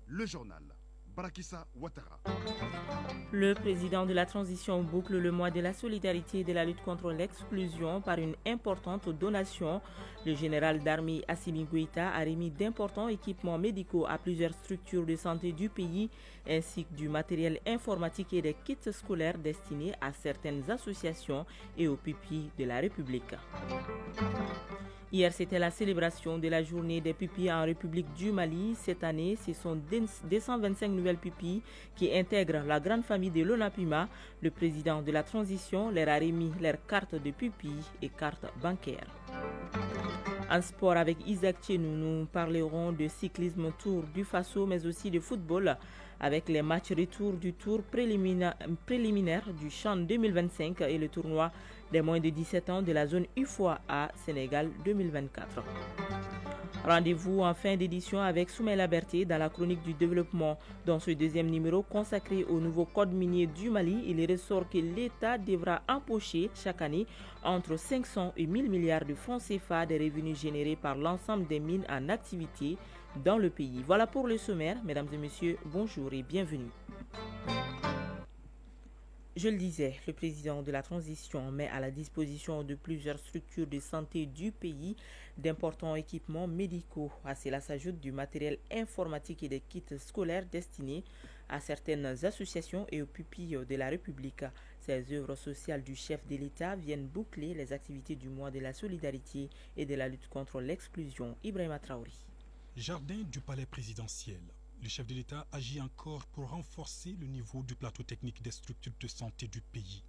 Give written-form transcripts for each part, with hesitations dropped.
Le journal. Barakissa Ouattara. Le président de la transition boucle le mois de la solidarité et de la lutte contre l'exclusion par une importante donation. Le général d'armée Assimi Goïta a remis d'importants équipements médicaux à plusieurs structures de santé du pays, ainsi que du matériel informatique et des kits scolaires destinés à certaines associations et aux pupilles de la République. Hier, c'était la célébration de la journée des pupilles en République du Mali. Cette année, ce sont 225 nouvelles pupilles qui intègrent la grande famille de l'ONAPIMA. Le président de la transition leur a remis leurs cartes de pupilles et cartes bancaires. En sport avec Isaac Tchenou, nous parlerons de cyclisme Tour du Faso, mais aussi de football avec les matchs retour du tour préliminaire du CHAN 2025 et le tournoi des moins de 17 ans de la zone UFOA à Sénégal 2024. Rendez-vous en fin d'édition avec Soumaïla Berté dans la chronique du développement. Dans ce deuxième numéro consacré au nouveau code minier du Mali, il ressort que l'État devra empocher chaque année entre 500 et 1000 milliards de francs CFA des revenus générés par l'ensemble des mines en activité dans le pays. Voilà pour le sommaire. Mesdames et messieurs, bonjour et bienvenue. Je le disais, le président de la transition met à la disposition de plusieurs structures de santé du pays d'importants équipements médicaux. À cela s'ajoute du matériel informatique et des kits scolaires destinés à certaines associations et aux pupilles de la République. Ces œuvres sociales du chef de l'État viennent boucler les activités du mois de la solidarité et de la lutte contre l'exclusion. Ibrahima Traoré. Jardin du palais présidentiel. Le chef de l'État agit encore pour renforcer le niveau du plateau technique des structures de santé du pays.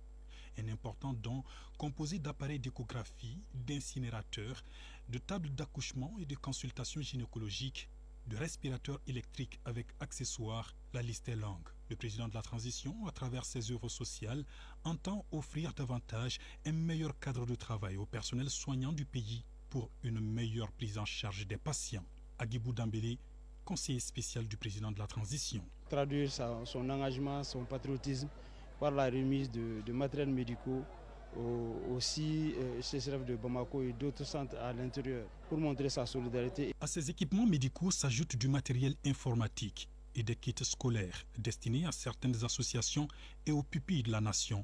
Un important don composé d'appareils d'échographie, d'incinérateurs, de tables d'accouchement et de consultations gynécologiques, de respirateurs électriques avec accessoires, la liste est longue. Le président de la transition, à travers ses œuvres sociales, entend offrir davantage un meilleur cadre de travail au personnel soignant du pays pour une meilleure prise en charge des patients. Agibou Dambélé, conseiller spécial du président de la transition. Traduire son engagement, son patriotisme par la remise de matériels médicaux au CCRF de Bamako et d'autres centres à l'intérieur pour montrer sa solidarité. À ces équipements médicaux s'ajoute du matériel informatique et des kits scolaires destinés à certaines associations et aux pupilles de la nation.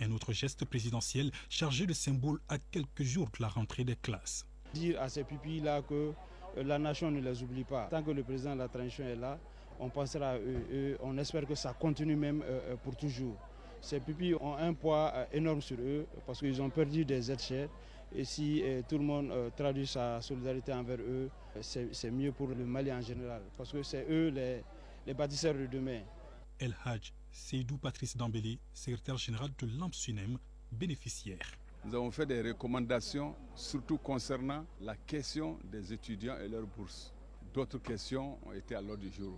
Un autre geste présidentiel chargé de symboles à quelques jours de la rentrée des classes. Dire à ces pupilles-là que la nation ne les oublie pas. Tant que le président de la transition est là, on pensera à eux. On espère que ça continue même pour toujours. Ces pupilles ont un poids énorme sur eux parce qu'ils ont perdu des êtres chers. Et si tout le monde traduit sa solidarité envers eux, c'est mieux pour le Mali en général. Parce que c'est eux les bâtisseurs de demain. El Hadj Seydou Patrice Dambélé, secrétaire général de l'AMSUNEM, bénéficiaire. Nous avons fait des recommandations, surtout concernant la question des étudiants et leurs bourses. D'autres questions ont été à l'ordre du jour.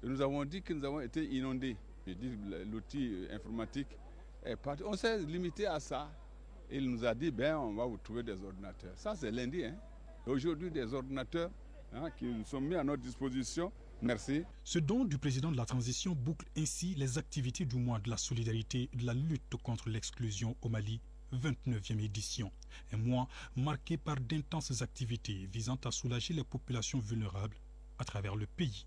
Et nous avons dit que nous avons été inondés. Je dis l'outil informatique est parti. On s'est limité à ça. Et il nous a dit, on va vous trouver des ordinateurs. Ça, c'est lundi. Aujourd'hui, des ordinateurs qui sont mis à notre disposition. Merci. Ce don du président de la transition boucle ainsi les activités du mois de la solidarité et de la lutte contre l'exclusion au Mali. 29e édition. Un mois marqué par d'intenses activités visant à soulager les populations vulnérables à travers le pays.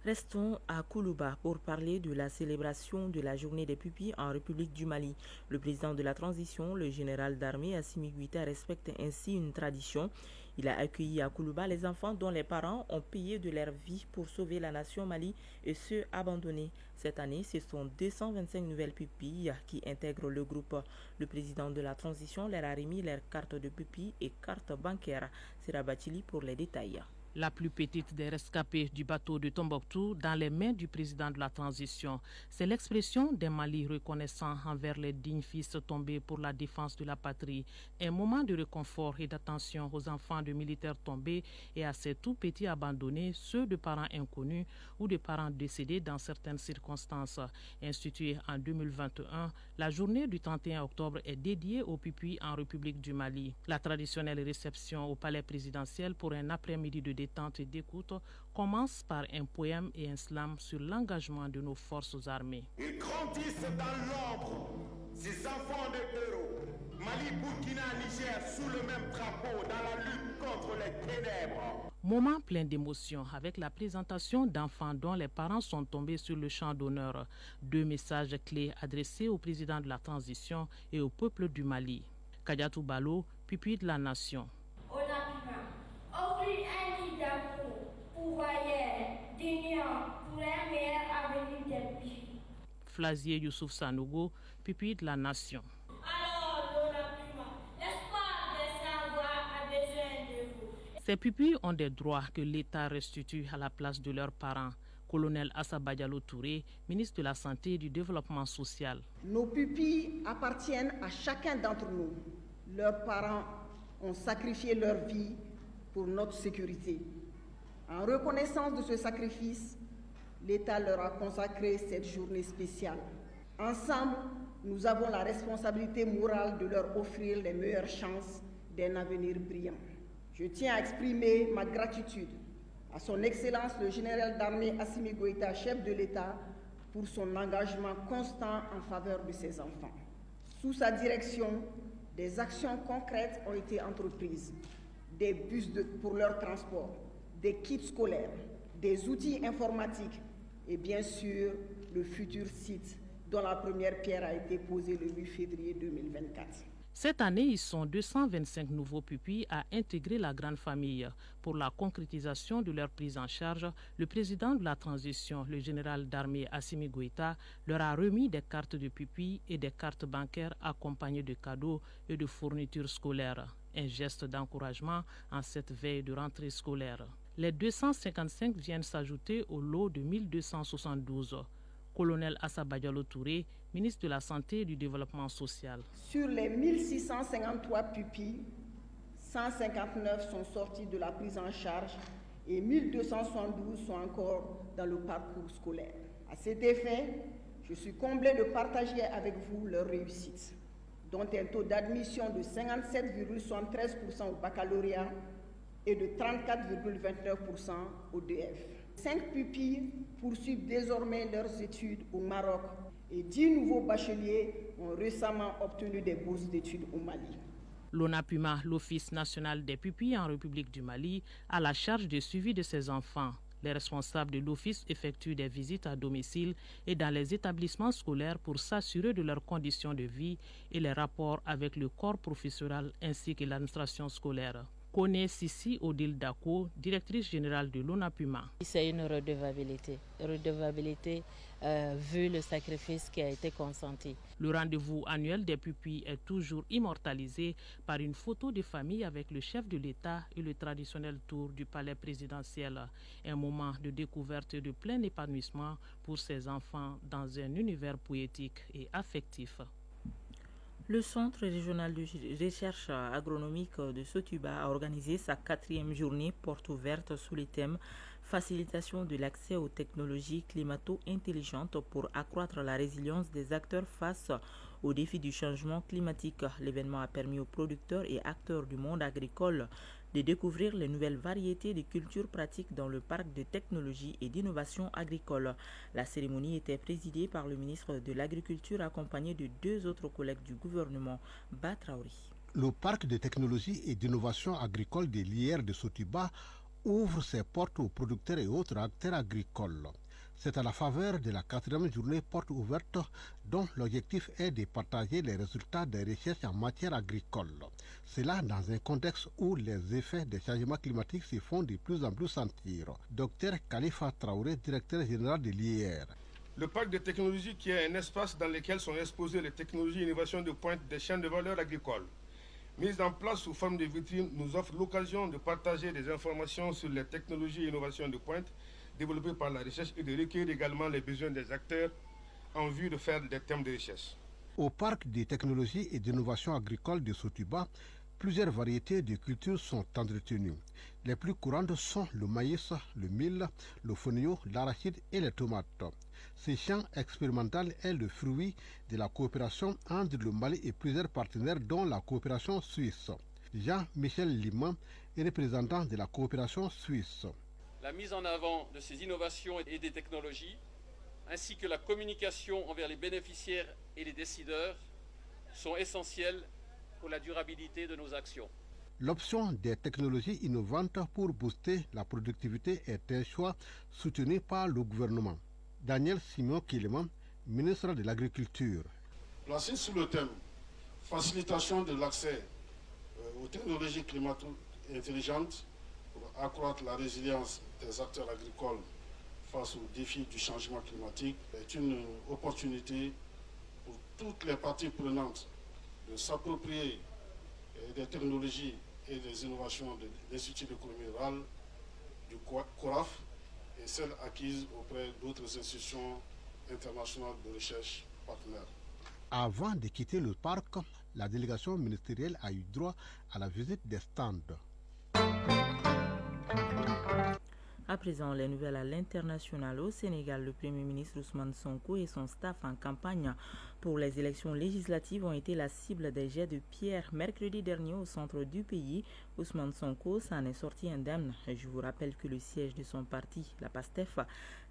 Restons à Koulouba pour parler de la célébration de la journée des pupilles en République du Mali. Le président de la transition, le général d'armée Assimi Goïta, respecte ainsi une tradition. Il a accueilli à Koulouba les enfants dont les parents ont payé de leur vie pour sauver la nation Mali et ceux abandonnés. Cette année, ce sont 225 nouvelles pupilles qui intègrent le groupe. Le président de la transition leur a remis leurs cartes de pupilles et cartes bancaires. C'est Rabatili pour les détails. La plus petite des rescapés du bateau de Tombouctou dans les mains du président de la transition. C'est l'expression d'un Mali reconnaissant envers les dignes fils tombés pour la défense de la patrie. Un moment de réconfort et d'attention aux enfants de militaires tombés et à ces tout petits abandonnés, ceux de parents inconnus ou de parents décédés dans certaines circonstances. Instituée en 2021, la journée du 31 octobre est dédiée aux pupilles en République du Mali. La traditionnelle réception au palais présidentiel pour un après-midi de détente et d'écoute commence par un poème et un slam sur l'engagement de nos forces armées. Ils grandissent dans l'ombre, ces enfants de héros. Mali, Burkina, Niger, sous le même drapeau, dans la lutte contre les ténèbres. Moment plein d'émotion avec la présentation d'enfants dont les parents sont tombés sur le champ d'honneur. 2 messages clés adressés au président de la transition et au peuple du Mali. Kadiatou Balo, pupille de la nation. Offrir un lit d'amour, pouvoyeur, d'union pour un meilleur avenir des filles. Flazier Youssouf Sanogo, pupille de la nation. Ces pupilles ont des droits que l'État restitue à la place de leurs parents. Colonel Assaba Diallo Touré, ministre de la Santé et du Développement social. Nos pupilles appartiennent à chacun d'entre nous. Leurs parents ont sacrifié leur vie pour notre sécurité. En reconnaissance de ce sacrifice, l'État leur a consacré cette journée spéciale. Ensemble, nous avons la responsabilité morale de leur offrir les meilleures chances d'un avenir brillant. Je tiens à exprimer ma gratitude à son Excellence le général d'armée Assimi Goïta, chef de l'État, pour son engagement constant en faveur de ses enfants. Sous sa direction, des actions concrètes ont été entreprises. Des bus pour leur transport, des kits scolaires, des outils informatiques et bien sûr le futur site dont la première pierre a été posée le 8 février 2024. Cette année, ils sont 225 nouveaux pupilles à intégrer la grande famille. Pour la concrétisation de leur prise en charge, le président de la transition, le général d'armée Assimi Goïta, leur a remis des cartes de pupilles et des cartes bancaires accompagnées de cadeaux et de fournitures scolaires. Un geste d'encouragement en cette veille de rentrée scolaire. Les 255 viennent s'ajouter au lot de 1272. Colonel Assaba Diallo Touré, ministre de la Santé et du Développement social. Sur les 1653 pupilles, 159 sont sortis de la prise en charge et 1272 sont encore dans le parcours scolaire. À cet effet, je suis comblé de partager avec vous leur réussite, dont un taux d'admission de 57,73% au baccalauréat et de 34,29% au DF. 5 pupilles poursuivent désormais leurs études au Maroc et 10 nouveaux bacheliers ont récemment obtenu des bourses d'études au Mali. L'ONAPUMA, l'Office national des pupilles en République du Mali, a la charge de suivi de ses enfants. Les responsables de l'Office effectuent des visites à domicile et dans les établissements scolaires pour s'assurer de leurs conditions de vie et les rapports avec le corps professoral ainsi que l'administration scolaire. Kone Sissi Odile Dako, directrice générale de l'ONAPUMA. C'est une redevabilité vu le sacrifice qui a été consenti. Le rendez-vous annuel des pupilles est toujours immortalisé par une photo de famille avec le chef de l'État et le traditionnel tour du palais présidentiel. Un moment de découverte et de plein épanouissement pour ces enfants dans un univers poétique et affectif. Le Centre régional de recherche agronomique de Sotuba a organisé sa 4e journée porte ouverte sous le thème Facilitation de l'accès aux technologies climato-intelligentes pour accroître la résilience des acteurs face aux défis du changement climatique. L'événement a permis aux producteurs et acteurs du monde agricole de découvrir les nouvelles variétés de cultures pratiques dans le parc de technologie et d'innovation agricole. La cérémonie était présidée par le ministre de l'Agriculture accompagné de 2 autres collègues du gouvernement, Batraouri. Le parc de technologie et d'innovation agricole de l'IR de Sotuba ouvre ses portes aux producteurs et autres acteurs agricoles. C'est à la faveur de la 4e journée porte ouverte dont l'objectif est de partager les résultats des recherches en matière agricole. Cela dans un contexte où les effets des changements climatiques se font de plus en plus sentir. Dr Khalifa Traoré, directeur général de l'IR. Le parc de technologie qui est un espace dans lequel sont exposées les technologies et innovations de pointe des chaînes de valeur agricoles. Mise en place sous forme de vitrine, nous offre l'occasion de partager des informations sur les technologies et innovations de pointe développées par la recherche et de recueillir également les besoins des acteurs en vue de faire des thèmes de recherche. Au parc de technologie et d'innovation agricole de Sotuba, plusieurs variétés de cultures sont entretenues. Les plus courantes sont le maïs, le mil, le fonio, l'arachide et les tomates. Ce champ expérimental est le fruit de la coopération entre le Mali et plusieurs partenaires dont la coopération suisse. Jean-Michel Liman est représentant de la coopération suisse. La mise en avant de ces innovations et des technologies, ainsi que la communication envers les bénéficiaires et les décideurs, sont essentielles pour la durabilité de nos actions. L'option des technologies innovantes pour booster la productivité est un choix soutenu par le gouvernement. Daniel Simon-Kileman, ministre de l'Agriculture. Placé sous le thème facilitation de l'accès aux technologies climato-intelligentes pour accroître la résilience des acteurs agricoles face aux défis du changement climatique est une opportunité pour toutes les parties prenantes de s'approprier des technologies et des innovations de l'Institut d'économie rurale, du CORAF et celles acquises auprès d'autres institutions internationales de recherche partenaires. Avant de quitter le parc, la délégation ministérielle a eu droit à la visite des stands. À présent, les nouvelles à l'international. Au Sénégal, le Premier ministre Ousmane Sonko et son staff en campagne pour les élections législatives ont été la cible des jets de pierre. Mercredi dernier, au centre du pays, Ousmane Sonko s'en est sorti indemne. Je vous rappelle que le siège de son parti, la PASTEF,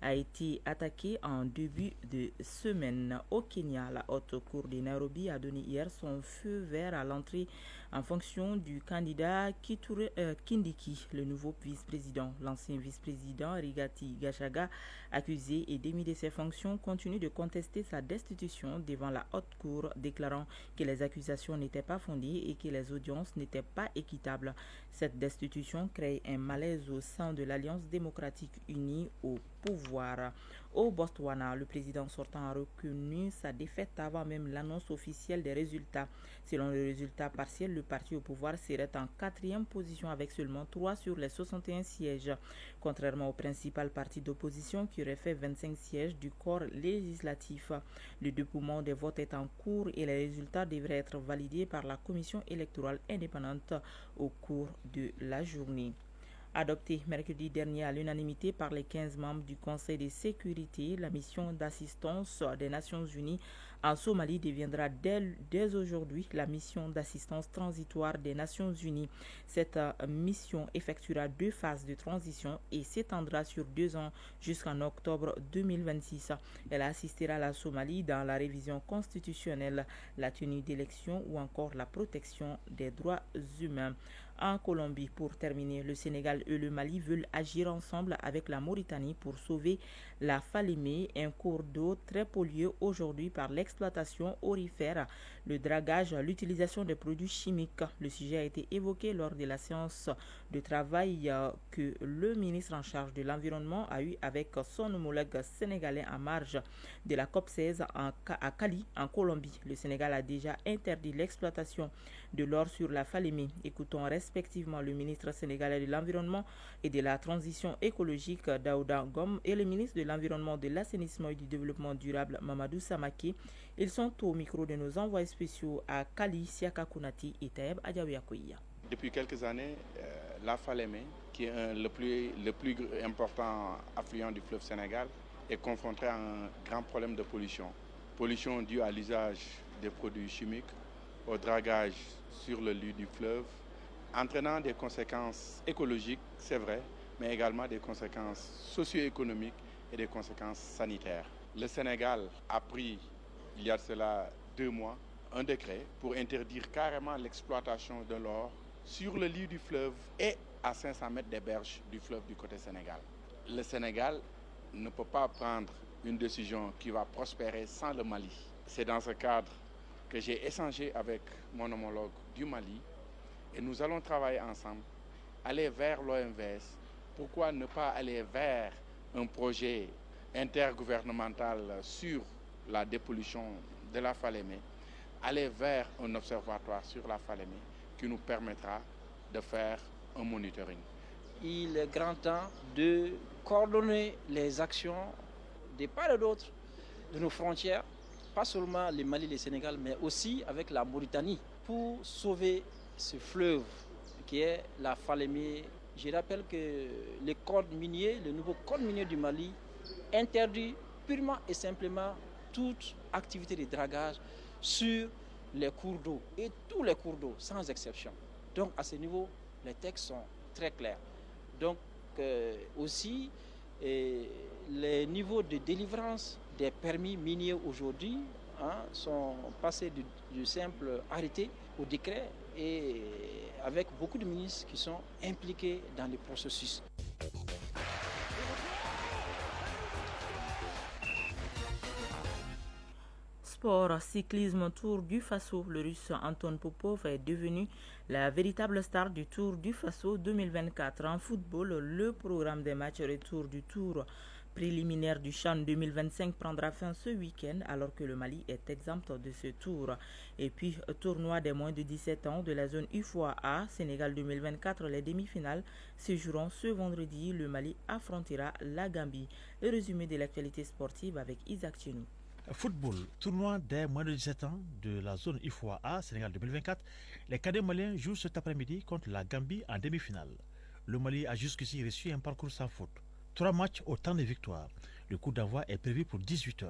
a été attaqué en début de semaine. Au Kenya, la haute cour de Nairobi a donné hier son feu vert à l'entrée en fonction du candidat Kithure Kindiki, le nouveau vice-président. L'ancien vice-président Rigathi Gachagua, accusé et démis de ses fonctions, continue de contester sa destitution devant la haute cour, déclarant que les accusations n'étaient pas fondées et que les audiences n'étaient pas équitables. Cette destitution crée un malaise au sein de l'Alliance démocratique unie au pouvoir. Au Botswana, le président sortant a reconnu sa défaite avant même l'annonce officielle des résultats. Selon le résultat partiel, le parti au pouvoir serait en 4e position avec seulement 3 sur les 61 sièges, contrairement au principal parti d'opposition qui aurait fait 25 sièges du corps législatif. Le dépouillement des votes est en cours et les résultats devraient être validés par la commission électorale indépendante au cours de la journée. Adoptée mercredi dernier à l'unanimité par les 15 membres du Conseil de sécurité, la mission d'assistance des Nations Unies en Somalie deviendra dès aujourd'hui la mission d'assistance transitoire des Nations Unies. Cette mission effectuera 2 phases de transition et s'étendra sur 2 ans jusqu'en octobre 2026. Elle assistera la Somalie dans la révision constitutionnelle, la tenue d'élections ou encore la protection des droits humains. En Colombie, pour terminer, le Sénégal et le Mali veulent agir ensemble avec la Mauritanie pour sauver la Falémé, un cours d'eau très pollué aujourd'hui par l'exploitation aurifère, le dragage, l'utilisation des produits chimiques. Le sujet a été évoqué lors de la séance de travail que le ministre en charge de l'environnement a eu avec son homologue sénégalais en marge de la COP16 à Cali, en Colombie. Le Sénégal a déjà interdit l'exploitation de l'or sur la Falémé. Écoutons respectivement le ministre sénégalais de l'Environnement et de la Transition écologique Daouda Ngom et le ministre de l'Environnement, de l'Assainissement et du Développement durable Mamadou Samake. Ils sont au micro de nos envoyés spéciaux à Kali, Siaka Kounati et Taïeb Adjaouyakoya. Depuis quelques années, la Falémé, qui est le plus important affluent du fleuve Sénégal, est confrontée à un grand problème de pollution. Pollution due à l'usage des produits chimiques, au dragage sur le lit du fleuve, entraînant des conséquences écologiques, c'est vrai, mais également des conséquences socio-économiques et des conséquences sanitaires. Le Sénégal a pris, il y a cela 2 mois, un décret pour interdire carrément l'exploitation de l'or sur le lit du fleuve et à 500 mètres des berges du fleuve du côté Sénégal. Le Sénégal ne peut pas prendre une décision qui va prospérer sans le Mali. C'est dans ce cadre que j'ai échangé avec mon homologue du Mali et nous allons travailler ensemble, aller vers l'OMVS. Pourquoi ne pas aller vers un projet intergouvernemental sur la dépollution de la Falémé, aller vers un observatoire sur la Falémé qui nous permettra de faire un monitoring. Il est grand temps de coordonner les actions de part et d'autre de nos frontières, pas seulement le Mali et le Sénégal, mais aussi avec la Mauritanie, pour sauver ce fleuve qui est la Falémé. Je rappelle que le code minier, le nouveau code minier du Mali, interdit purement et simplement toute activité de dragage sur les cours d'eau, et tous les cours d'eau, sans exception. Donc à ce niveau, les textes sont très clairs. Donc aussi, les niveaux de délivrance des permis miniers aujourd'hui sont passés du simple arrêté au décret et avec beaucoup de ministres qui sont impliqués dans le processus. Sport, cyclisme, Tour du Faso. Le Russe Anton Popov est devenu la véritable star du Tour du Faso 2024. En football, le programme des matchs retour du Tour préliminaire du CHAN 2025 prendra fin ce week-end alors que le Mali est exempt de ce tour. Et puis, tournoi des moins de 17 ans de la zone UFOA Sénégal 2024, les demi-finales se joueront ce vendredi. Le Mali affrontera la Gambie. Le résumé de l'actualité sportive avec Isaac Chenou. Football, tournoi des moins de 17 ans de la zone UFOA Sénégal 2024. Les cadets maliens jouent cet après-midi contre la Gambie en demi-finale. Le Mali a jusqu'ici reçu un parcours sans faute. 3 matchs au temps de victoire. Le coup d'envoi est prévu pour 18h.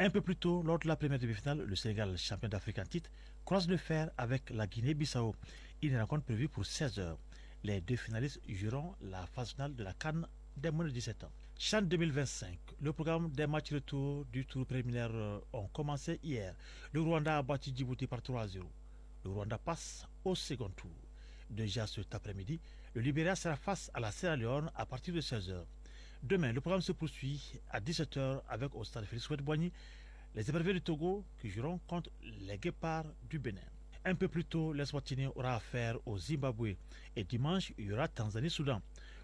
Un peu plus tôt, lors de la première demi-finale, le Sénégal, champion d'Afrique en titre, croise le fer avec la Guinée-Bissau. Une rencontre prévue pour 16h. Les deux finalistes joueront la phase finale de la CAN des moins de 17 ans. CHAN 2025. Le programme des matchs retour du tour préliminaire ont commencé hier. Le Rwanda a battu Djibouti par 3-0. Le Rwanda passe au second tour. Déjà cet après-midi, le Libéria sera face à la Sierra Leone à partir de 16h. Demain, le programme se poursuit à 17h avec au stade Félix Houphouët-Boigny les éperviers du Togo qui joueront contre les Guépards du Bénin. Un peu plus tôt, l'Eswatini aura affaire au Zimbabwe et dimanche, il y aura Tanzanie-Soudan.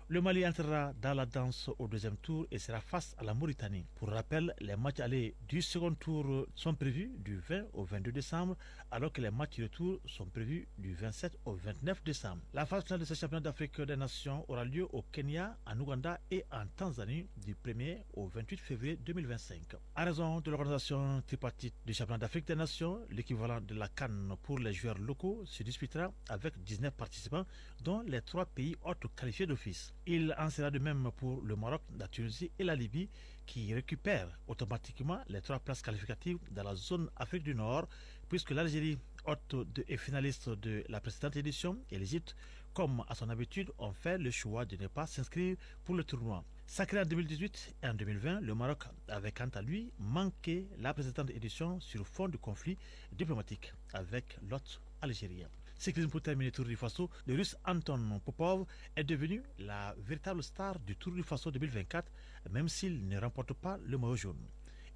Le Mali entrera dans la danse au deuxième tour et sera face à la Mauritanie. Pour rappel, les matchs allés du second tour sont prévus du 20 au 22 décembre, alors que les matchs retour sont prévus du 27 au 29 décembre. La phase finale de ce championnat d'Afrique des Nations aura lieu au Kenya, en Ouganda et en Tanzanie du 1er au 28 février 2025. En raison de l'organisation tripartite du championnat d'Afrique des Nations, l'équivalent de la CAN pour les joueurs locaux se disputera avec 19 participants, dont les 3 pays hôtes qualifiés d'office. Il en sera de même pour le Maroc, la Tunisie et la Libye qui récupèrent automatiquement les 3 places qualificatives dans la zone Afrique du Nord, puisque l'Algérie, hôte et finaliste de la précédente édition, et l'Égypte, comme à son habitude, ont fait le choix de ne pas s'inscrire pour le tournoi. Sacré en 2018 et en 2020, le Maroc avait quant à lui manqué la précédente édition sur fond de conflit diplomatique avec l'hôte algérien. Cyclisme pour terminer Tour du Faso, le Russe Anton Popov est devenu la véritable star du Tour du Faso 2024, même s'il ne remporte pas le maillot jaune.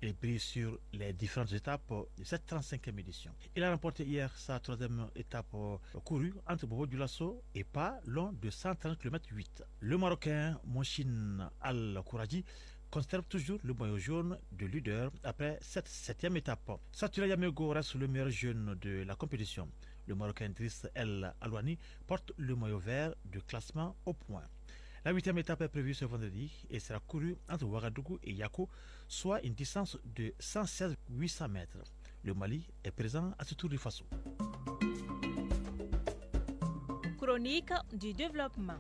Il brille sur les différentes étapes de cette 35e édition. Il a remporté hier sa 3e étape courue entre Bobo Dioulasso et pas loin de 130 km/8. Le Marocain Mouchine Al-Kouraji conserve toujours le maillot jaune de leader après cette 7e étape. Satura Yamego reste le meilleur jeune de la compétition. Le Marocain Driss El Alouani porte le maillot vert de classement au point. La 8e étape est prévue ce vendredi et sera courue entre Ouagadougou et Yako, soit une distance de 116 800 mètres. Le Mali est présent à ce Tour du Faso. Chronique du développement.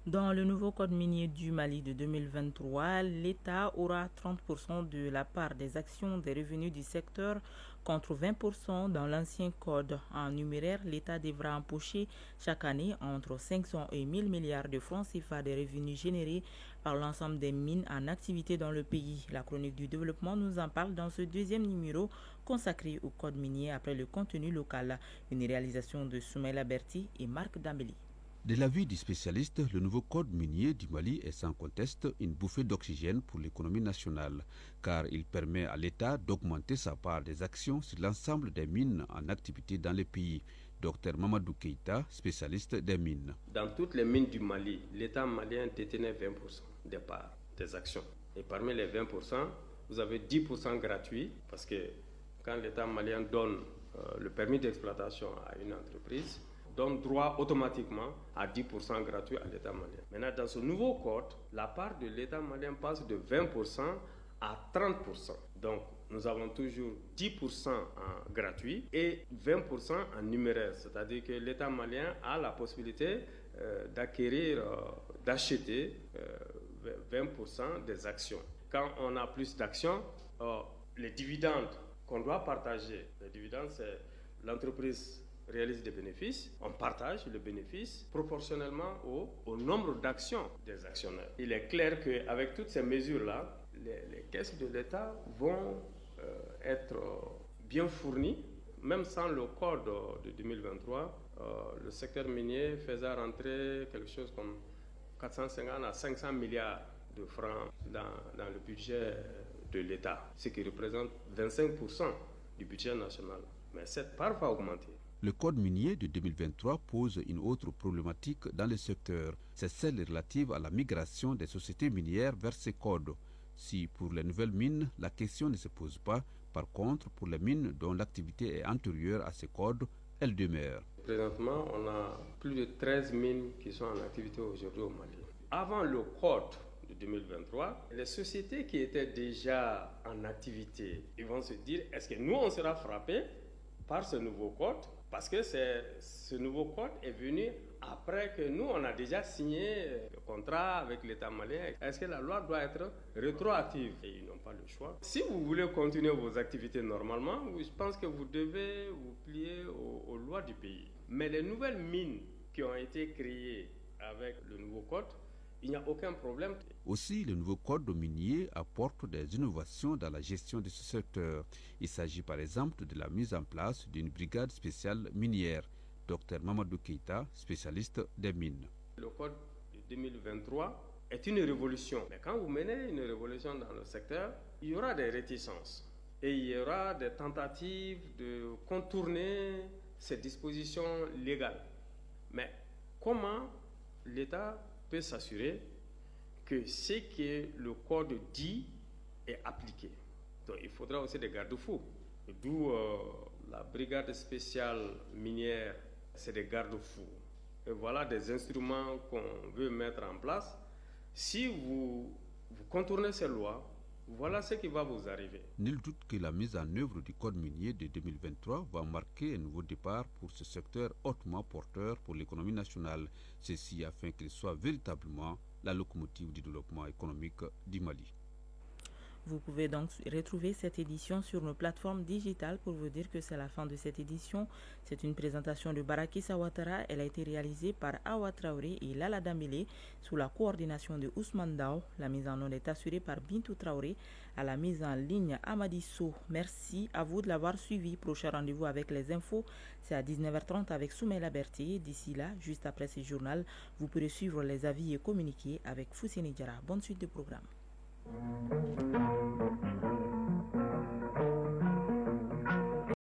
Dans le nouveau code minier du Mali de 2023, l'État aura 30% de la part des actions des revenus du secteur contre 20% dans l'ancien code. En numéraire, l'État devra empocher chaque année entre 500 et 1000 milliards de francs CFA des revenus générés par l'ensemble des mines en activité dans le pays. La chronique du développement nous en parle dans ce 2e numéro consacré au code minier après le contenu local. Une réalisation de Soumaïla Berti et Marc Dambeli. De l'avis du spécialiste, le nouveau code minier du Mali est sans conteste une bouffée d'oxygène pour l'économie nationale, car il permet à l'État d'augmenter sa part des actions sur l'ensemble des mines en activité dans le pays. Dr Mamadou Keïta, spécialiste des mines. Dans toutes les mines du Mali, l'État malien détenait 20% des parts des actions. Et parmi les 20%, vous avez 10% gratuits, parce que quand l'État malien donne le permis d'exploitation à une entreprise, donne droit automatiquement à 10% gratuit à l'État malien. Maintenant, dans ce nouveau code, la part de l'État malien passe de 20% à 30%. Donc, nous avons toujours 10% en gratuit et 20% en numéraire. C'est-à-dire que l'État malien a la possibilité d'acquérir, d'acheter 20% des actions. Quand on a plus d'actions, les dividendes qu'on doit partager, les dividendes, c'est l'entreprise réalise des bénéfices, on partage le bénéfice proportionnellement au nombre d'actions des actionnaires. Il est clair qu'avec toutes ces mesures-là, les caisses de l'État vont être bien fourni. Même sans le code de 2023, le secteur minier faisait rentrer quelque chose comme 450 à 500 milliards de francs dans le budget de l'État, ce qui représente 25% du budget national. Mais cette part va augmenter. Le code minier de 2023 pose une autre problématique dans le secteur. C'est celle relative à la migration des sociétés minières vers ces codes. Si pour les nouvelles mines, la question ne se pose pas, par contre, pour les mines dont l'activité est antérieure à ces codes, elle demeure. Présentement, on a plus de 13 mines qui sont en activité aujourd'hui au Mali. Avant le code de 2023, les sociétés qui étaient déjà en activité, ils vont se dire, est-ce que nous, on sera frappés par ce nouveau code? Parce que ce nouveau code est venu après que nous, on a déjà signé le contrat avec l'État malien. Est-ce que la loi doit être rétroactive? Et ils n'ont pas le choix. Si vous voulez continuer vos activités normalement, je pense que vous devez vous plier aux lois du pays. Mais les nouvelles mines qui ont été créées avec le nouveau code, il n'y a aucun problème. Aussi, le nouveau code minier apporte des innovations dans la gestion de ce secteur. Il s'agit par exemple de la mise en place d'une brigade spéciale minière. Dr Mamadou Keïta, spécialiste des mines. Le code de 2023 est une révolution. Mais quand vous menez une révolution dans le secteur, il y aura des réticences. Et il y aura des tentatives de contourner ces dispositions légales. Mais comment l'État peut s'assurer que ce que le code dit est appliqué? Donc il faudra aussi des garde-fous. D'où la brigade spéciale minière, c'est des garde-fous. Et voilà des instruments qu'on veut mettre en place. Si vous contournez ces lois, voilà ce qui va vous arriver. Nul doute que la mise en œuvre du code minier de 2023 va marquer un nouveau départ pour ce secteur hautement porteur pour l'économie nationale. Ceci afin qu'il soit véritablement la locomotive du développement économique du Mali. Vous pouvez donc retrouver cette édition sur nos plateformes digitales. Pour vous dire que c'est la fin de cette édition. C'est une présentation de Barakissa Ouattara. Elle a été réalisée par Awa Traoré et Lala Damele sous la coordination de Ousmane Dao. La mise en onde est assurée par Bintou Traoré. À la mise en ligne, Amadi Sow. Merci à vous de l'avoir suivi. Prochain rendez-vous avec les infos, c'est à 19h30 avec Soumaïla Berthier. D'ici là, juste après ce journal, vous pourrez suivre les avis et communiquer avec Fousseni Diarra. Bonne suite de programme.